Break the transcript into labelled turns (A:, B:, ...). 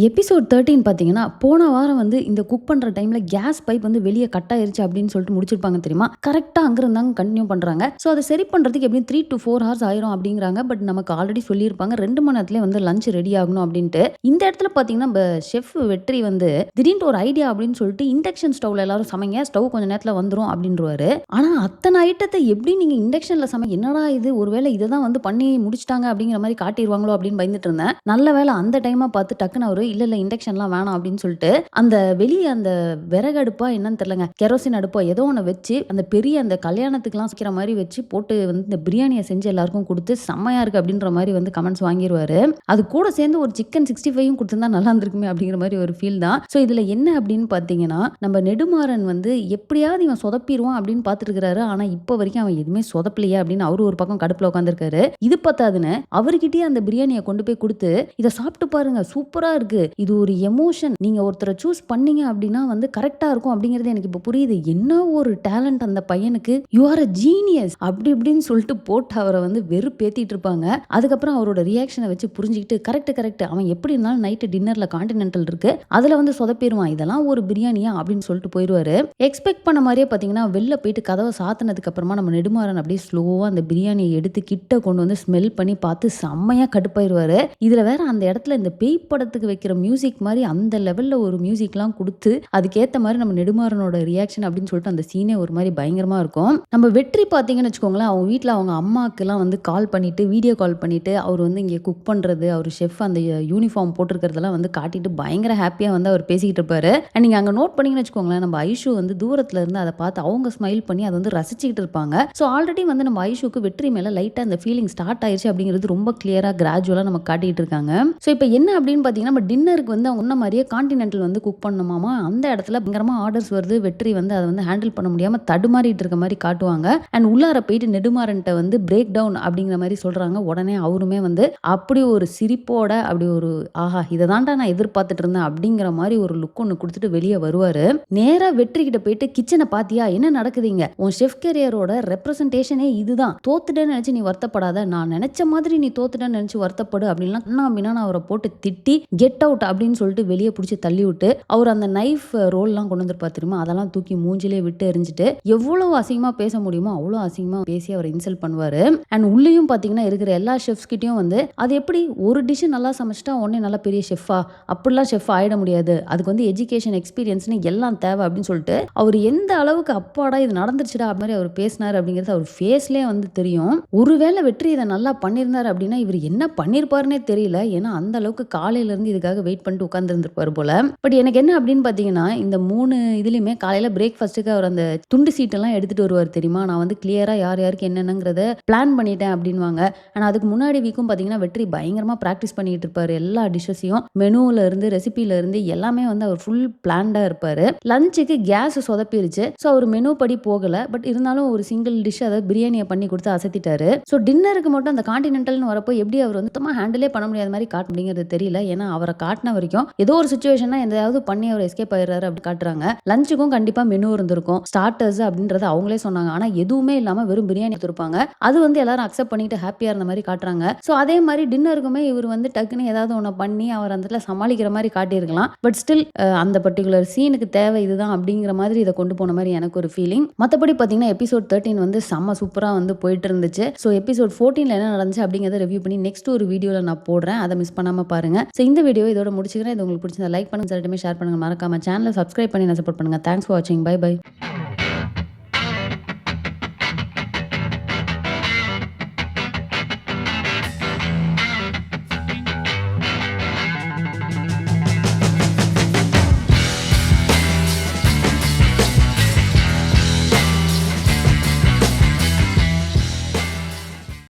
A: Episode 13 பார்த்தீங்கன்னா, போன வாரம் வந்து இந்த குக் பண்ற டைம்ல கேஸ் பைப் வந்து வெளிய கட் ஆயிருச்சு அப்படின்னு சொல்லிட்டு முடிச்சிருப்பாங்க தெரியுமா? கரெக்ட்டா அங்க இருந்தாங்க கன்டின்யூ பண்றாங்க. ஸோ அத சரி பண்றதுக்கு எப்படியும் 3 to 4 ஹார்ஸ் ஆயிரும் அப்படிங்கிறாங்க. பட் நமக்கு ஆல்ரெடி சொல்லியிருப்பாங்க 2 மணி நேரத்திலே வந்து லஞ்ச் ரெடி ஆகணும் அப்படின்ட்டு. இந்த இடத்துல பார்த்தீங்கன்னா, செஃப் வெற்றி வந்து திடீர்னு ஒரு ஐடியா அப்படின்னு சொல்லிட்டு இண்டக்ஷன் ஸ்டவ்ல எல்லாரும் சமைங்க. ஸ்டவ் கொஞ்ச நேரத்துல வந்துரும் அப்படின்ருவாரு. ஆனா அத்தன ஐட்டத்த எப்படி நீங்க இண்டக்ஷன்ல என்னடா இது? ஒருவேளை இத தான் வந்து பண்ணி முடிச்சுட்டாங்க அப்படிங்கிற மாரி காட்டிருவாங்களோ அப்படின்னு பயந்துட்டு இருந்தேன். நல்ல வேளை அந்த டைமா பார்த்து டக்குனு அவரு இல்ல இண்டக்ஷன்லாம் வேணாம் அப்படின்னு சொல்லிட்டு அந்த வெளிய அந்த விறகு அடுப்பா என்னன்னு தெரியலங்க, கெரோசின் அடுப்போ ஏதோ ஒண்ணு வச்சு அந்த பெரிய அந்த கல்யாணத்துக்குலாம் சமைக்கிற மாதிரி வச்சு போட்டு வந்து இந்த பிரியாணியை செஞ்சு எல்லாருக்கும் கொடுத்து செம்மையா இருக்கு அப்படின்ற மாதிரி வந்து கமெண்ட்ஸ் வாங்கிடுவாரு. அது கூட சேர்ந்து ஒரு சிக்கன் 65யும் கொடுத்திருந்தா நல்லா இருந்திருக்குமே அப்படிங்கிற மாதிரி ஒரு ஃபீல் தான். ஸோ இதுல என்ன அப்படின்னு பாத்தீங்கன்னா, நம்ம நெடுமாறன் வந்து எப்படியாவது இவன் சொதப்பிடுவான் அப்படின்னு பார்த்துட்டு இருக்காரு. ஆனா இப்ப வரைக்கும் அவன் எதுவுமே சொதப்பலையே அப்படின்னு அவரு ஒரு பக்கம் கடுப்புல உட்காந்துருக்காரு. இது பத்தாதுன்னு அவர்கிட்டயே அந்த பிரியாணியை கொண்டு போய் கொடுத்து இதை சாப்பிட்டு பாருங்க சூப்பரா இருக்கு, இது ஒரு எமோஷன், நீங்க ஒருத்தரை சூஸ் பண்ணீங்க அப்படின்னா வந்து கரெக்டா இருக்கும் அப்படிங்கிறது எனக்கு இப்ப புரியுது, என்ன ஒரு டேலண்ட் அந்த பையனுக்கு, யூ ஆர் அ ஜீனியஸ் அப்படி இப்படின்னு சொல்லிட்டு போட்டு அவரை வந்து வெறுப்பேத்திட்டு இருப்பாங்க. அதுக்கப்புறம் அவரோட ரியாக்ஷனை வச்சு புரிஞ்சுக்கிட்டு கரெக்ட் அவன் எப்படி இருந்தாலும் நைட்டு டின்னர்ல கான்டினென்டல் இருக்கு அதுல வந்து சொதப்பிடுவான், இதெல்லாம் ஒரு பிரியாணியா அப்படின்னு சொல்லிட்டு போயிடுவாரு. எக்ஸ்பெக்ட் பண்ண மாதிரியே பாத்தீங்கன்னா வெளில போயிட்டு கதவை சாத்தினதுக்கு அப்புறமா நம்ம நெடுமாறன் அப்படியே ஸ்லோவா அந்த பிரியாணியை எடுத்து கிட்ட கொண்டு வந்து ஸ்மெல் பண்ணி பார்த்து செம்மையா கடுப்பாயிருவாரு. இதுல வேற அந்த இடத்துல இந்த பேய் படத்துக்கு வைக்கிற மியூசிக் மாதிரி அந்த லெவல்ல ஒரு மியூசிக்லாம் கொடுத்து அதுக்கேற்ற மாதிரி நம்ம நெடுமாறனோட ரியாக்ஷன் அப்படின்னு சொல்லிட்டு அந்த சீனே ஒரு மாதிரி பயங்கரமா இருக்கும். நம்ம வெற்றி பார்த்தீங்கன்னு வச்சுக்கோங்களேன், அவங்க வீட்டில் அவங்க அம்மாக்கெல்லாம் வந்து கால் பண்ணிட்டு வீடியோ கால் பண்ணிட்டு அவர் வந்து இங்கே குக் பண்ணுறது, அவர் ஷெஃப் அந்த யூனிஃபார்ம் போட்டிருக்கிறதெல்லாம் வந்து காட்டிட்டு பயங்கர ஹாப்பியாக வந்து அவர் பேசிக்கிட்டு இருப்பாரு. அண்ட் நீங்கள் அங்கே நோட் பண்ணீங்கன்னு வச்சுக்கோங்களேன், நம்ம ஐஷு வந்து தூரத்துல இருந்து அதை பார்த்து அவங்க ஸ்மைல் பண்ணி அதை வந்து ரசிச்சுக்கிட்டு இருப்பாங்க. ஸோ ஆல்ரெடி வந்து நம்ம ஐஷுக்கு வெற்றி மேலே லைட்டாக அந்த ஃபீலிங் ஸ்டார்ட் ஆயிடுச்சு அப்படிங்கிறது ரொம்ப கிளியராக கிராஜுவலாக நம்ம காட்டிட்டு இருக்காங்க. ஸோ இப்போ என்ன அப்படின்னு பார்த்தீங்கன்னா, நம்ம டின்னருக்கு வந்து அவங்க சொன்ன மாதிரியே கான்டினென்டல் வந்து குக் பண்ணணுமாமா. அந்த இடத்துல பயங்கரமா ஆர்டர்ஸ் வருது. வெற்றி வந்து அதை வந்து ஹேண்டில் பண்ண முடியாம தடுமாறிட்டு இருக்க மாதிரி காட்டுவாங்க. அண்ட் உள்ளார போயிட்டு நெடுமாறன்ட்ட வந்து பிரேக் டவுன் அப்படிங்கிற மாதிரி சொல்றாங்க. உடனே அவருமே வந்து அப்படி ஒரு சிரிப்போட அப்படி ஒரு ஆஹா இதை தான்டா நான் எதிர்பார்த்துட்டு இருந்தேன் அப்படிங்கிற மாதிரி ஒரு லுக் ஒன்று கொடுத்துட்டு வெளியே வருவாரு. நேரா வெற்றி கிட்ட போயிட்டு கிச்சனை பாத்தியா என்ன நடக்குதுங்க, உன் ஷெஃப் கேரியரோட ரெப்ரசன்டேஷனே இதுதான், தோத்துட்டேன்னு நினைச்சு நீ வருத்தப்படாத, நான் நினைச்ச மாதிரி நீ தோத்துட்டேன்னு நினைச்சு வருத்தப்படு அப்படின்லாம் கண்ணா பின்னான்னு அவரை போட்டு திட்டி கெட் அவுட் அப்படின்னு சொல்லிட்டு வெளியே பிடிச்சி தள்ளி விட்டு அவர் அந்த நைஃப் ரோல்லாம் கொண்டு வந்துருப்பா தெரியுமா, அதெல்லாம் தூக்கி மூஞ்சிலே விட்டு எரிஞ்சிட்டு எவ்வளவு அசிங்கமா பேச முடியுமோ அவ்வளோ அசிங்கமா பேசி அவரை இன்சல்ட் பண்ணுவாரு. அண்ட் உள்ளேயும் பாத்தீங்கன்னா இருக்கிற எல்லா ஷெஃப்ஸ் கிட்டயும் வந்து அது எப்படி ஒரு டிஷ் நல்லா சமைச்சிட்டா உடனே நல்லா பெரிய ஷெஃபா, அப்படிலாம் ஷெஃப் ஆயிட முடியாது, அதுக்கு வந்து எஜுகேஷன் எக்ஸ்பீரியன்ஸ்னு எல்லாம் தேவை அப்படின்னு சொல்லிட்டு அவர் எந்த அளவுக்கு அப்பாடா இது நடந்துருச்சுடா அப்படி மாதிரி அவர் பேசினார் அப்படிங்கிறது அவர் ஃபேஸ்லேயே வந்து தெரியும். ஒருவேளை வெற்றி இதை நல்லா பண்ணியிருந்தார் அப்படின்னா இவர் என்ன பண்ணியிருப்பாருன்னே தெரியல. ஏன்னா அந்த அளவுக்கு காலையில இருந்து இதுக்காக வெயிட் பண்ணிட்டு உட்கார்ந்துருப்பாரு போல. பட் எனக்கு என்ன அப்படின்னு பாத்தீங்கன்னா, இந்த 3 இதுலயுமே காலையில பிரேக்ஃபாஸ்ட்டுக்கு அவர் அந்த துண்டு சீட்டெல்லாம் எடுத்துட்டு வருவார் தெரியுமா, நான் வந்து கிளியரா யார் யாருக்கு என்னென்னங்கிறத பிளான் பண்ணிட்டேன் அப்படின்வாங்க. ஆனா அதுக்கு முன்னாடி வீக்கும் பாத்தீங்கன்னா வெற்றி பயங்கரமா பிராக்டிஸ் பண்ணிட்டு இருப்பாரு. எல்லா டிஷ்ஷஸையும் மெனுல இருந்து ரெசிபில இருந்து எல்லாமே வந்து அவர் ஃபுல் பிளான்டா இருப்பாரு. லஞ்சுக்கு கேஸ் சொதப்பிருச்சு. ஸோ அவர் மெனு படி போகல. பட் இருந்தாலும் ஒரு சிங்கிள் டிஷ் அதாவது பிரியாணியை பண்ணி கொடுத்து அசத்திட்டாரு. ஸோ டின்னருக்கு மட்டும் அந்த கான்டினென்டல்னு வரப்போ எப்படி அவர் வந்து சுத்தமா ஹேண்டிலே பண்ண முடியாத மாதிரி காட்டு அப்படிங்கிறது தெரியல. ஏன்னா அவரை காட்டின வரைக்கும் ஏதோ ஒரு சுச்சுவேஷனா எதாவது பண்ணி அவர் எஸ்கேப் ஆயிடுறாரு அப்படி காட்டுறாங்க. லஞ்சுக்கும் கண்டிப்பா மெனு இருந்திருக்கும், ஸ்டார்டர்ஸ் அப்படின்றத அவங்களே சொன்னாங்க. ஆனா எதுவுமே இல்லாம வெறும் பிரியாணி எடுத்திருப்பாங்க. அது வந்து எல்லாரும் அக்செப்ட் பண்ணிட்டு ஹாப்பியா இருந்த மாதிரி காட்டுறாங்க. ஸோ அதே மாதிரி டின்னருக்குமே இவர் வந்து டக்குன்னு ஏதாவது ஒன்று பண்ணி அவர் அந்த இடத்துல சமாளிக்கிற மாதிரி காட்டியிருக்கலாம். பட் ஸ்டில் அந்த பர்டிகுலர் சீனுக்கு தேவை இதுதான் அப்படிங்கிற மாதிரி இதை கொண்டு போன மாதிரி எனக்கு ஒரு ஃபீலிங். மற்றபடி பார்த்தீங்கன்னா எபிசோட் 13 வந்து செம்ம சூப்பரா வந்து போயிட்டு இருந்துச்சு. ஸோ எபிசோட் 14ல என்ன நடந்துச்சு அப்படிங்கிறத ரிவ்யூ பண்ணி நெக்ஸ்ட் ஒரு வீடியோல நான் போடுறேன், அதை மிஸ் பண்ணாம பாருங்க. ஸோ இந்த வீடியோ இதோட முடிச்சுக்கிறேன். இது உங்களுக்கு பிடிச்சிருந்தா லைக் பண்ணுங்க, ஷேர் பண்ணுங்க, மறக்காம சேனலை சப்ஸ்கிரைப் பண்ணி நான் சப்போர்ட் பண்ணுங்க. தேங்க்ஸ் ஃபார் வாட்சிங். Bye by.